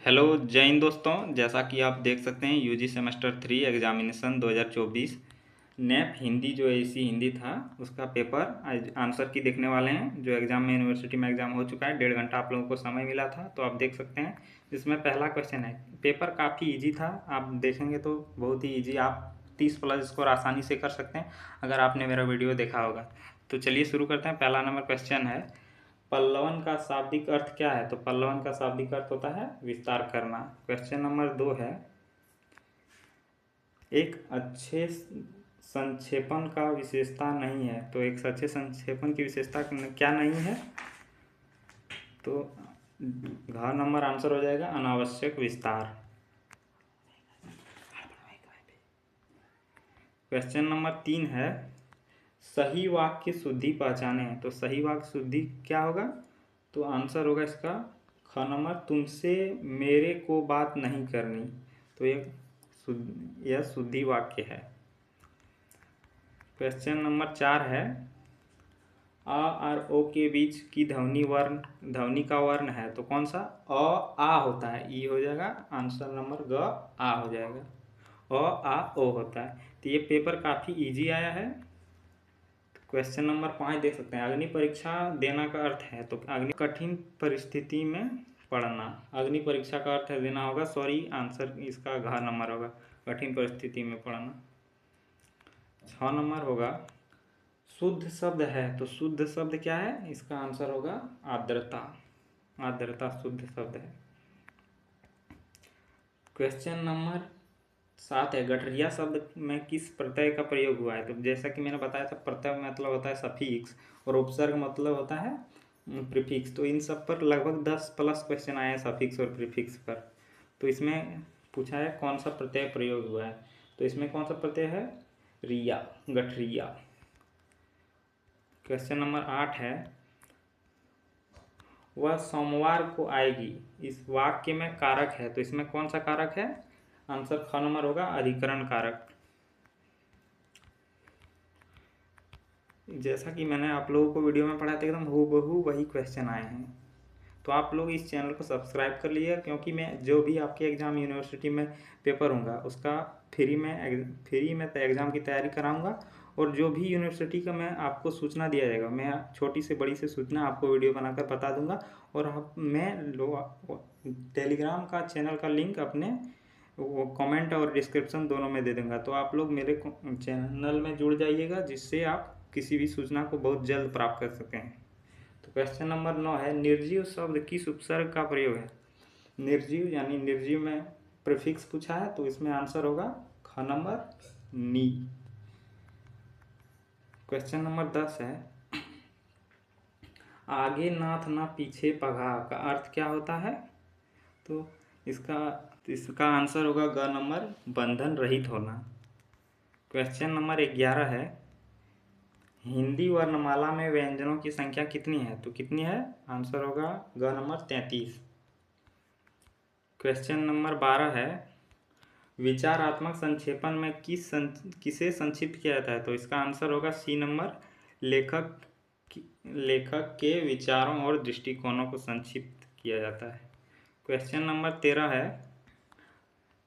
Hello जय हिंद दोस्तों। जैसा कि आप देख सकते हैं UG semester 3 examination 2024 NEP Hindi जो एसी हिंदी था उसका पेपर आज आंसर की देखने वाले हैं। जो एग्ज़ाम में यूनिवर्सिटी में एग्ज़ाम हो चुका है, 1.5 घंटा आप लोगों को समय मिला था, तो आप देख सकते हैं। इसमें पहला क्वेश्चन है, पेपर काफ़ी ईजी था, आप देखेंगे तो बहुत ही ईजी, आप 30+ स्कोर आसानी से कर सकते हैं अगर आपने मेरा वीडियो देखा होगा। तो चलिए शुरू करते हैं। पहला नंबर क्वेश्चन है, पल्लवन का शाब्दिक अर्थ क्या है? तो पल्लवन का शाब्दिक अर्थ होता है विस्तार करना। क्वेश्चन नंबर 2 है, एक अच्छे संक्षेपण का विशेषता नहीं है। तो एक अच्छे संक्षेपण की विशेषता क्या नहीं है? तो घ नंबर आंसर हो जाएगा अनावश्यक विस्तार। क्वेश्चन नंबर 3 है, सही वाक्य शुद्धि पहचाने। तो सही वाक्य शुद्धि क्या होगा? तो आंसर होगा इसका ख नंबर, तुमसे मेरे को बात नहीं करनी। तो यह शुद्धि वाक्य है। क्वेश्चन नंबर 4 है, अ और ओ के बीच की ध्वनि का वर्ण है। तो कौन सा? आ होता है, ई हो जाएगा, आंसर नंबर ग आ हो जाएगा। आ ओ होता है। तो ये पेपर काफ़ी इजी आया है। क्वेश्चन नंबर 5 देख सकते हैं, अग्नि परीक्षा देना का अर्थ है। तो अग्नि कठिन परिस्थिति में पढ़ना, अग्नि परीक्षा का अर्थ है देना होगा, सॉरी आंसर इसका घ नंबर होगा, कठिन परिस्थिति में पढ़ना। 6 नंबर होगा, शुद्ध शब्द है। तो शुद्ध शब्द क्या है? इसका आंसर होगा आर्द्रता। आर्द्रता शुद्ध शब्द है। क्वेश्चन नंबर 7 है, गठरिया शब्द में किस प्रत्यय का प्रयोग हुआ है? तो जैसा कि मैंने बताया था, प्रत्यय मतलब होता है सफिक्स और उपसर्ग मतलब होता है प्रीफिक्स। तो इन सब पर लगभग 10+ क्वेश्चन आए हैं सफिक्स और प्रीफिक्स पर। तो इसमें पूछा है कौन सा प्रत्यय प्रयोग हुआ है। तो इसमें कौन सा प्रत्यय है? रिया, गठरिया। क्वेश्चन नंबर 8 है, वह सोमवार को आएगी। इस वाक्य में कारक है। तो इसमें कौन सा कारक है? आंसर ख नंबर होगा, अधिकरण कारक। जैसा कि मैंने आप लोगों को वीडियो में पढ़ाया था, एकदम हूबहू वही क्वेश्चन आए हैं। तो आप लोग इस चैनल को सब्सक्राइब कर लीजिए, क्योंकि मैं जो भी आपके एग्ज़ाम यूनिवर्सिटी में पेपर होगा उसका फ्री में एग्ज़ाम की तैयारी कराऊंगा। और जो भी यूनिवर्सिटी का मैं आपको सूचना दिया जाएगा, मैं छोटी से बड़ी से सूचना आपको वीडियो बनाकर बता दूंगा। और टेलीग्राम का चैनल का लिंक अपने वो कमेंट और डिस्क्रिप्शन दोनों में दे दूंगा। तो आप लोग मेरे चैनल में जुड़ जाइएगा, जिससे आप किसी भी सूचना को बहुत जल्द प्राप्त कर सकें। तो क्वेश्चन नंबर 9 है, निर्जीव शब्द किस उपसर्ग का प्रयोग है? निर्जीव यानी निर्जीव में प्रीफिक्स पूछा है, तो इसमें आंसर होगा ख नंबर, नी। क्वेश्चन नंबर 10 है, आगे नाथ ना पीछे पघा का अर्थ क्या होता है? तो इसका आंसर होगा ग नंबर, बंधन रहित होना। क्वेश्चन नंबर 11 है, हिंदी वर्णमाला में व्यंजनों की संख्या कितनी है? तो कितनी है? आंसर होगा ग नंबर, 33। क्वेश्चन नंबर 12 है, विचारात्मक संक्षेपण में किसे संक्षिप्त किया जाता है? तो इसका आंसर होगा सी नंबर, लेखक के विचारों और दृष्टिकोणों को संक्षिप्त किया जाता है। क्वेश्चन नंबर 13 है,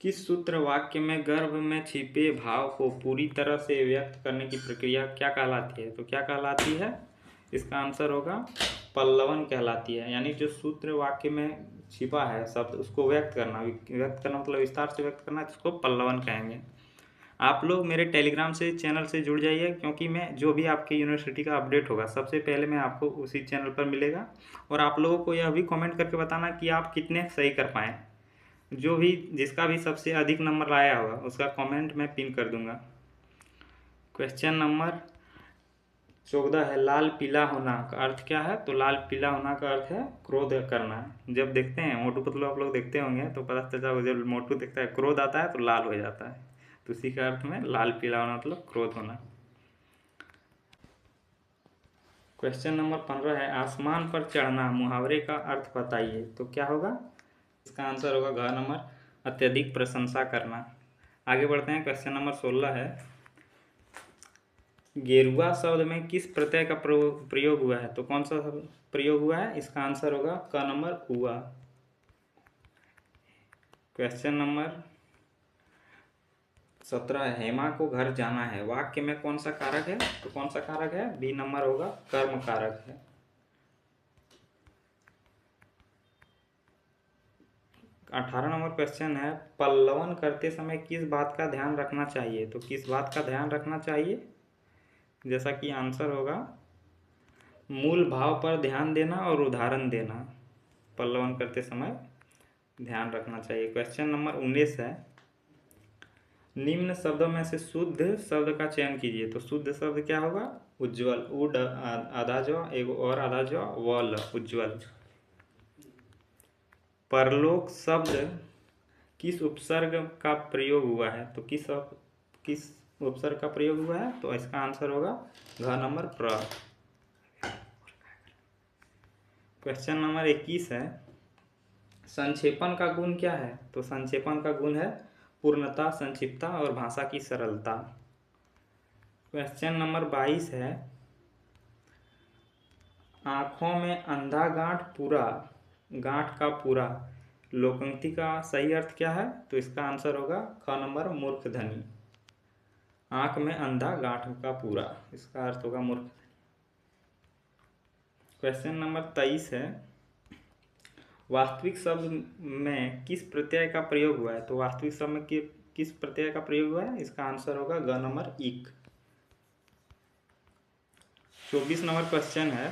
किस सूत्र वाक्य में गर्भ में छिपे भाव को पूरी तरह से व्यक्त करने की प्रक्रिया क्या कहलाती है? तो क्या कहलाती है? इसका आंसर होगा पल्लवन कहलाती है। यानी जो सूत्र वाक्य में छिपा है शब्द, उसको व्यक्त करना मतलब विस्तार से व्यक्त करना, इसको पल्लवन कहेंगे। आप लोग मेरे टेलीग्राम से चैनल से जुड़ जाइए, क्योंकि मैं जो भी आपके यूनिवर्सिटी का अपडेट होगा सबसे पहले मैं आपको उसी चैनल पर मिलेगा। और आप लोगों को यह भी कमेंट करके बताना कि आप कितने सही कर पाएँ। जो भी जिसका भी सबसे अधिक नंबर लाया होगा उसका कमेंट मैं पिन कर दूंगा। क्वेश्चन नंबर 14 है, लाल पीला होना का अर्थ क्या है? तो लाल पीला होना का अर्थ है क्रोध करना। जब देखते हैं मोटू पतलू, आप लोग देखते होंगे तो पता चलता है, जब मोटू देखता है क्रोध आता है तो लाल हो जाता है। तो उसी का अर्थ में लाल पीला होना मतलब क्रोध होना। क्वेश्चन नंबर 15 है, आसमान पर चढ़ना मुहावरे का अर्थ बताइए। तो क्या होगा? इसका आंसर होगा घ नंबर, अत्यधिक प्रशंसा करना। आगे बढ़ते हैं। क्वेश्चन नंबर 16 है, गेरुआ शब्द में किस प्रत्यय का प्रयोग हुआ है? तो कौन सा प्रयोग हुआ है? इसका आंसर होगा क नंबर, हुआ। क्वेश्चन नंबर 17, हेमा को घर जाना है, वाक्य में कौन सा कारक है? तो कौन सा कारक है? बी नंबर होगा कर्म कारक है। 18 नंबर क्वेश्चन है, पल्लवन करते समय किस बात का ध्यान रखना चाहिए? तो किस बात का ध्यान रखना चाहिए? जैसा कि आंसर होगा मूल भाव पर ध्यान देना और उदाहरण देना, पल्लवन करते समय ध्यान रखना चाहिए। क्वेश्चन नंबर 19 है, निम्न शब्दों में से शुद्ध शब्द का चयन कीजिए। तो शुद्ध शब्द क्या होगा? उज्ज्वल, उड आधा जो, एक और आधा जो, वल, उज्ज्वल। परलोक शब्द किस उपसर्ग का प्रयोग हुआ है? तो किस उपसर्ग का प्रयोग हुआ है? तो इसका आंसर होगा घ नंबर प्र। क्वेश्चन नंबर 21 है, संक्षेपण का गुण क्या है? तो संक्षेपण का गुण है पूर्णता, संक्षिप्तता और भाषा की सरलता। क्वेश्चन नंबर 22 है, आंखों में अंधा गांठ पूरा, गांठ का पूरा, लोकोक्ति का सही अर्थ क्या है? तो इसका आंसर होगा ख नंबर मूर्खधनी। आंख में अंधा गांठ का पूरा, इसका अर्थ होगा मूर्ख। क्वेश्चन नंबर 23 है, वास्तविक शब्द में किस प्रत्यय का प्रयोग हुआ है? तो वास्तविक शब्द में किस प्रत्यय का प्रयोग हुआ है? इसका आंसर होगा ग नंबर इक। 24 नंबर क्वेश्चन है,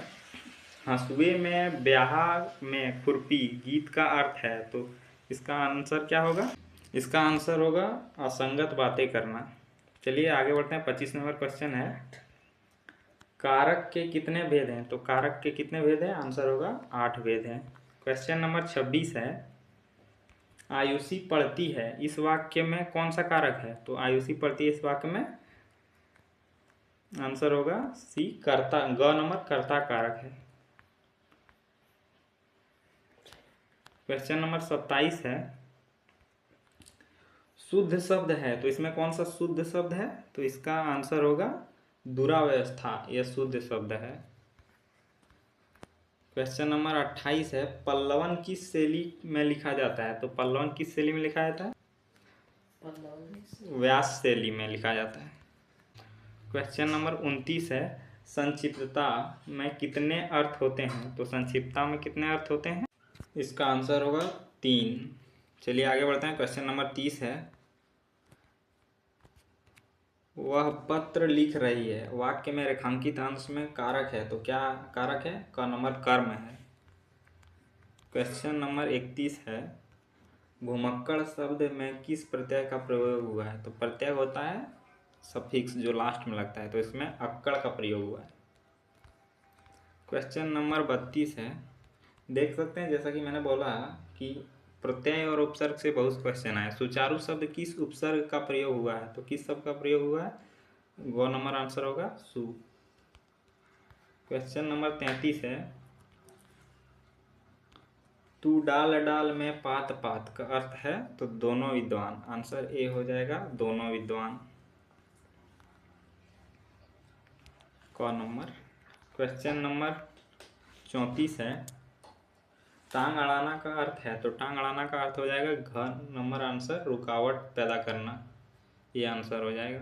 हंसुए में ब्याह में खुरपी गीत का अर्थ है। तो इसका आंसर क्या होगा? इसका आंसर होगा असंगत बातें करना। चलिए आगे बढ़ते हैं। 25 नंबर क्वेश्चन है, कारक के कितने भेद हैं? तो कारक के कितने भेद हैं? आंसर होगा 8 भेद हैं। क्वेश्चन नंबर 26 है, आयुषी पढ़ती है, इस वाक्य में कौन सा कारक है? तो आयुषी पढ़ती है इस वाक्य में आंसर होगा सी कर्ता, ग नंबर कर्ता कारक है। क्वेश्चन नंबर 27 है, शुद्ध शब्द है, तो इसमें कौन सा शुद्ध शब्द है? तो इसका आंसर होगा दुरावस्था, यह शुद्ध शब्द है। क्वेश्चन नंबर 28 है, पल्लवन किस शैली में लिखा जाता है? तो पल्लवन किस शैली में लिखा जाता है? व्यास शैली में लिखा जाता है। क्वेश्चन नंबर 29 है, संक्षिप्तता में कितने अर्थ होते हैं? तो संक्षिप्तता में कितने अर्थ होते हैं? इसका आंसर होगा 3। चलिए आगे बढ़ते हैं। क्वेश्चन नंबर 30 है, वह पत्र लिख रही है, वाक्य में रेखांकित अंश में कारक है, तो क्या कारक है? क नंबर कर्म है। क्वेश्चन नंबर 31 है, घुमक्कड़ शब्द में किस प्रत्यय का प्रयोग हुआ है? तो प्रत्यय होता है सफिक्स जो लास्ट में लगता है, तो इसमें अक्कड़ का प्रयोग हुआ है। क्वेश्चन नंबर 32 है, देख सकते हैं जैसा कि मैंने बोला कि प्रत्यय और उपसर्ग से बहुत क्वेश्चन आए। सुचारू शब्द किस उपसर्ग का प्रयोग हुआ है? तो किस शब्द का प्रयोग हुआ है? गो नंबर आंसर होगा सु। क्वेश्चन नंबर 33 है, तू डाल डाल में पात पात का अर्थ है? तो दोनों विद्वान, आंसर ए हो जाएगा दोनों विद्वान, क नंबर। क्वेश्चन नंबर 34 है, टांग अड़ाना का अर्थ है? तो टांग अड़ाना का अर्थ हो जाएगा घ नंबर आंसर रुकावट पैदा करना, ये आंसर हो जाएगा।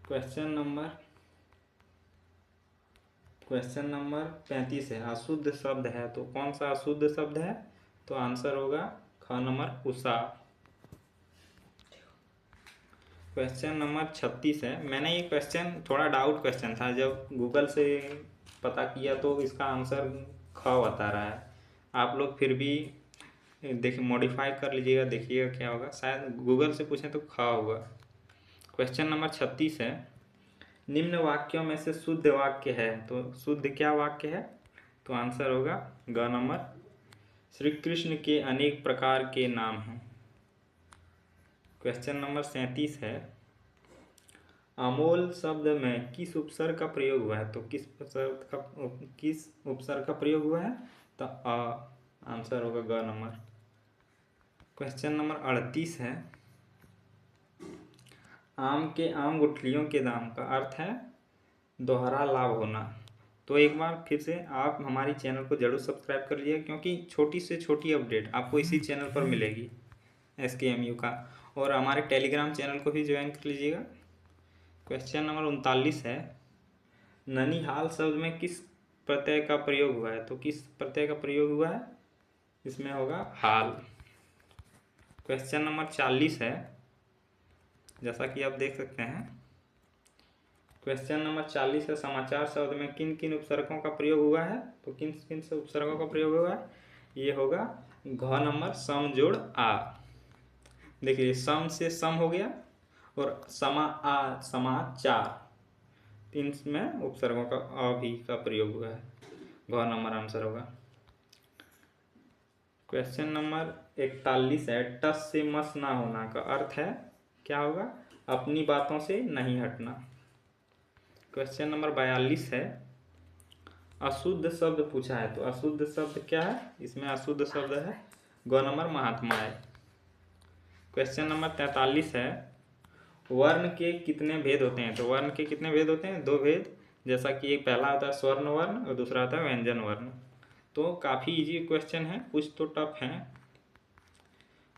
क्वेश्चन नंबर 35 है, अशुद्ध शब्द है, तो कौन सा अशुद्ध शब्द है? तो आंसर होगा ख नंबर उषा। क्वेश्चन नंबर 36 है, मैंने ये क्वेश्चन थोड़ा डाउट क्वेश्चन था, जब गूगल से पता किया तो इसका आंसर ख बता रहा है। आप लोग फिर भी देखिए मॉडिफाई कर लीजिएगा, देखिएगा क्या होगा, शायद गूगल से पूछें तो ख होगा। क्वेश्चन नंबर 36 है, निम्न वाक्यों में से शुद्ध वाक्य है, तो शुद्ध क्या वाक्य है? तो आंसर होगा ग नंबर, श्री कृष्ण के अनेक प्रकार के नाम हैं। क्वेश्चन नंबर 37 है, अमोल शब्द में किस उपसर्ग का प्रयोग हुआ है? तो किस उपसर्ग का प्रयोग हुआ है? तो आंसर होगा ग नंबर। क्वेश्चन नंबर 38 है, आम के आम गुठलियों के दाम का अर्थ है दोहरा लाभ होना, तो एक बार फिर से आप हमारी चैनल को जरूर सब्सक्राइब कर लीजिएगा, क्योंकि छोटी से छोटी अपडेट आपको इसी चैनल पर मिलेगी SKMU का। और हमारे टेलीग्राम चैनल को भी ज्वाइन कर लीजिएगा। क्वेश्चन नंबर 39 है, ननिहाल शब्द में किस प्रत्यय का प्रयोग हुआ है? तो किस प्रत्यय का प्रयोग हुआ है? इसमें होगा हाल। क्वेश्चन नंबर 40 है, जैसा कि आप देख सकते हैं। क्वेश्चन नंबर 40 है, समाचार शब्द में किन किन उपसर्गों का प्रयोग हुआ है? तो किन किन से उपसर्गों का प्रयोग हुआ है? ये होगा घ नंबर सम जोड़ आ। देखिए, सम से सम हो गया और समा आ समाचार, तीन में उपसर्गों का अ भी का प्रयोग हुआ है। घ नंबर आंसर होगा। क्वेश्चन नंबर 41 है, टस से मस ना होना का अर्थ है क्या होगा? अपनी बातों से नहीं हटना। क्वेश्चन नंबर 42 है, अशुद्ध शब्द पूछा है, तो अशुद्ध शब्द क्या है? इसमें अशुद्ध शब्द है ग नंबर महात्मा है। क्वेश्चन नंबर 43 है, वर्ण के कितने भेद होते हैं? तो वर्ण के कितने भेद होते हैं? 2 भेद, जैसा कि एक पहला होता है स्वर्ण वर्ण और दूसरा होता है व्यंजन वर्ण। तो काफ़ी इजी क्वेश्चन है, कुछ तो टफ है।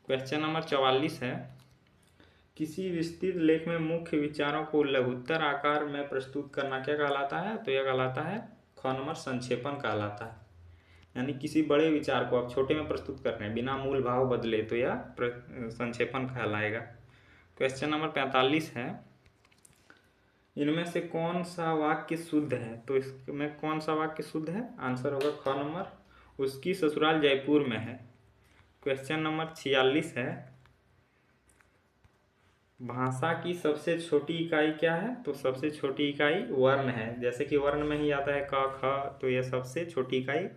क्वेश्चन नंबर 44 है, किसी विस्तृत लेख में मुख्य विचारों को लघुत्तर आकार में प्रस्तुत करना क्या कहलाता है? तो यह कहलाता है ख नंबर संक्षेपण कहलाता है। यानी किसी बड़े विचार को आप छोटे में प्रस्तुत कर रहे हैं बिना मूल भाव बदले, तो यह संक्षेपण कहलाएगा। क्वेश्चन नंबर 45 है, इनमें से कौन सा वाक्य शुद्ध है? तो इसमें कौन सा वाक्य शुद्ध है? आंसर होगा ख नंबर, उसकी ससुराल जयपुर में है। क्वेश्चन नंबर 46 है, भाषा की सबसे छोटी इकाई क्या है? तो सबसे छोटी इकाई वर्ण है। जैसे कि वर्ण में ही आता है क ख, तो यह सबसे छोटी इकाई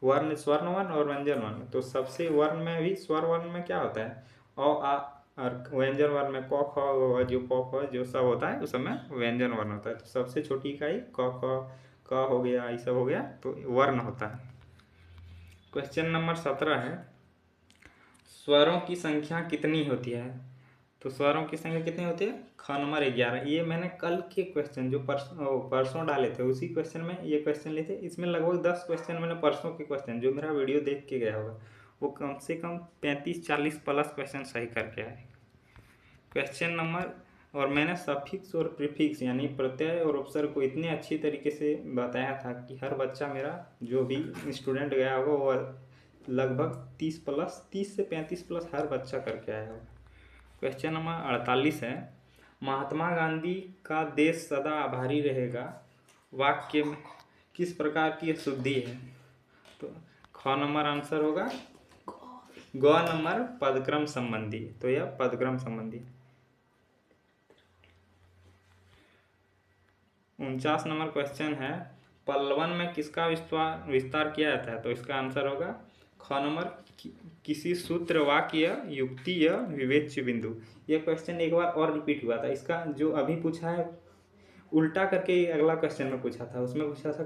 वर्ण, स्वर्ण वर्ण और व्यंजन वर्ण। तो सबसे वर्ण में भी स्वर वर्ण में क्या होता है? अ आ, और व्यंजन वर्ण में क ख जो प फ जो सब होता है उस समय व्यंजन वर्ण होता है। तो सबसे छोटी इकाई क ख क हो गया, ये सब हो गया, तो वर्ण होता है। क्वेश्चन नंबर 17 है, स्वरों की संख्या कितनी होती है? तो स्वरों की संख्या कितनी होती है? ख नंबर 11। ये मैंने कल के क्वेश्चन जो परसों डाले थे उसी क्वेश्चन में ये क्वेश्चन लिए थे। इसमें लगभग 10 क्वेश्चन मैंने परसों के क्वेश्चन जो मेरा वीडियो देख के गया होगा वो कम से कम 35-40 प्लस क्वेश्चन सही करके आए। क्वेश्चन नंबर, और मैंने सफिक्स और प्रीफिक्स यानी प्रत्यय और उपसर्ग को इतने अच्छी तरीके से बताया था कि हर बच्चा मेरा जो भी स्टूडेंट गया होगा वो लगभग 30 से 35 प्लस हर बच्चा करके आया होगा। क्वेश्चन नंबर 48 है, महात्मा गांधी का देश सदा आभारी रहेगा वाक्य में किस प्रकार की अशुद्धि है? तो ख नंबर आंसर होगा, ग नंबर पदक्रम संबंधी, तो यह पदक्रम संबंधी। 49 नंबर क्वेश्चन है, पल्लवन में किसका विस्तार किया जाता है? तो इसका आंसर होगा ख नंबर, किसी सूत्र वाक्य या युक्ति या विवेच्य बिंदु। यह क्वेश्चन एक बार और रिपीट हुआ था। इसका जो अभी पूछा है उल्टा करके अगला क्वेश्चन में पूछा था, उसमें पूछा था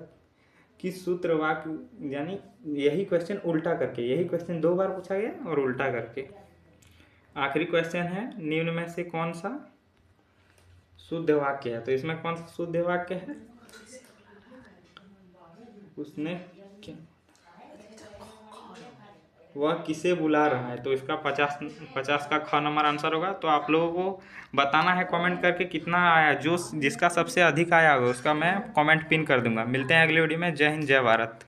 किस सूत्र वाक्य, यानी यही क्वेश्चन उल्टा करके, यही क्वेश्चन 2 बार पूछा गया और उल्टा करके। आखिरी क्वेश्चन है, निम्न में से कौन सा शुद्ध वाक्य है? तो इसमें कौन सा शुद्ध वाक्य है? उसने वह किसे बुला रहा है? तो इसका 50 का ख नंबर आंसर होगा। तो आप लोगों को बताना है कमेंट करके कितना आया, जो जिसका सबसे अधिक आया होगा उसका मैं कमेंट पिन कर दूंगा। मिलते हैं अगले वीडियो में। जय हिंद, जय भारत।